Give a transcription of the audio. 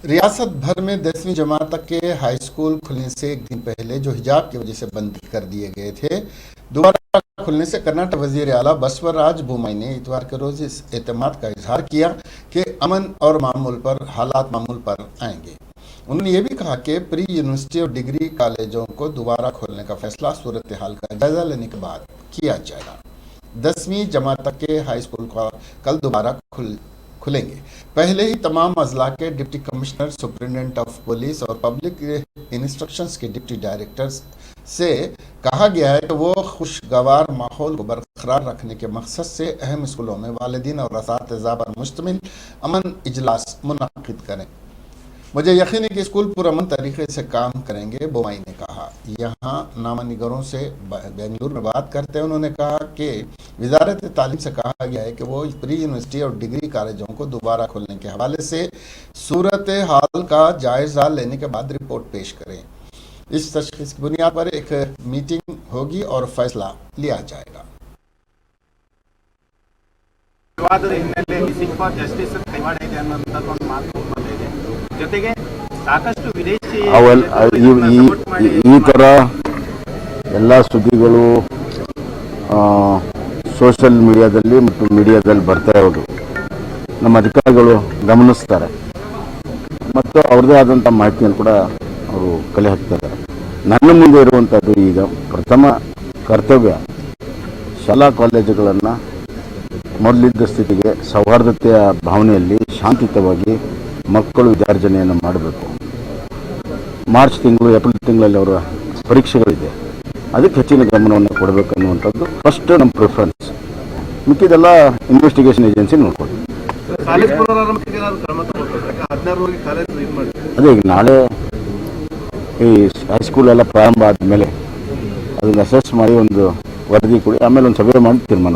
रियासत भर में 10वीं जमात तक के हाई स्कूल खुलने से एक दिन पहले जो हिजाब की वजह से बंद कर दिए गए थे, दोबारा खुलने से कर्नाटक वजीर आला बसवराज बोम्मई ने इतवार के रोज इस एतमाद का इजहार किया कि अमन और हालात मामूल पर आएंगे। उन्होंने ये भी कहा कि प्री यूनिवर्सिटी और डिग्री कॉलेजों को दोबारा खोलने का फैसला सूरत हाल का जायजा लेने के बाद किया जाएगा। 10वीं जमात तक के हाई स्कूल का कल दोबारा खुलेंगे। पहले ही तमाम अजला के deputy commissioner, superintendent of police और पब्लिक इंस्ट्रक्शंस के डिप्टी डायरेक्टर्स से कहा गया है कि वो खुशगवार माहौल को बरकरार रखने के मकसद से अहम स्कूलों में वालिदीन और असातिज़ा पर मुश्तमिल अमन इजलास मुनक्किद करें। मुझे यकीन है कि स्कूल पुरअमन तरीके से काम करेंगे, बोम्मई ने कहा। यहाँ नामा निगरों से बेंगलुरु में बात करते हैं उन्होंने कहा कि वजारत तालीम से कहा गया है कि वो प्री यूनिवर्सिटी और डिग्री कॉलेजों को दोबारा खोलने के हवाले से सूरत हाल का जायजा लेने के बाद रिपोर्ट पेश करें। इस तशख़ीस की बुनियाद पर एक मीटिंग होगी और फैसला लिया जाएगा। ಜೊತೆಗೆ ಸಾಕಷ್ಟು ವಿದೇಶಿ ಈ ಥರ ಎಲ್ಲ ಸುದ್ದಿಗಳು ಸೋಷಿಯಲ್ ಮೀಡಿಯಾದಲ್ಲಿ ಮತ್ತು ಮೀಡಿಯಾದಲ್ಲಿ ಬರ್ತಾ ಇರೋದು ನಮ್ಮ ಅಧಿಕಾರಿಗಳು ಗಮನಿಸ್ತಾರೆ ಮತ್ತು ಅವ್ರದ್ದೇ ಆದಂಥ ಮಾಹಿತಿಯನ್ನು ಕೂಡ ಅವರು ಕಲೆ ಹಾಕ್ತಾರೆ. ನನ್ನ ಮುಂದೆ ಇರುವಂಥದ್ದು ಈಗ ಪ್ರಥಮ ಕರ್ತವ್ಯ ಶಾಲಾ ಕಾಲೇಜುಗಳನ್ನು ಮೊದಲಿದ್ದ ಸ್ಥಿತಿಗೆ ಸೌಹಾರ್ದತೆಯ ಭಾವನೆಯಲ್ಲಿ ಶಾಂತಿಯುತವಾಗಿ ಮಕ್ಕಳು ವಿದ್ಯಾರ್ಜನೆಯನ್ನು ಮಾಡಬೇಕು. ಮಾರ್ಚ್ ತಿಂಗಳು, ಏಪ್ರಿಲ್ ತಿಂಗಳಲ್ಲಿ ಅವರ ಪರೀಕ್ಷೆಗಳಿದೆ, ಅದಕ್ಕೆ ಹೆಚ್ಚಿನ ಗಮನವನ್ನು ಕೊಡಬೇಕನ್ನುವಂಥದ್ದು ಫಸ್ಟ್ ನಮ್ಮ ಪ್ರಿಫರೆನ್ಸ್. ಮಿಕ್ಕಿದೆಲ್ಲ ಇನ್ವೆಸ್ಟಿಗೇಷನ್ ಏಜೆನ್ಸಿ ನೋಡ್ಕೊಳ್ಳಿ. ಅದೇ ಈಗ ನಾಳೆ ಈ ಹೈಸ್ಕೂಲ್ ಎಲ್ಲ ಪ್ರಾರಂಭ ಆದಮೇಲೆ ಅದನ್ನು ಅಸೆಸ್ ಮಾಡಿ ಒಂದು ವರದಿ ಕೊಡಿ, ಆಮೇಲೆ ಒಂದು ಸಭೆ ಮಾಡಿ ತೀರ್ಮಾನ.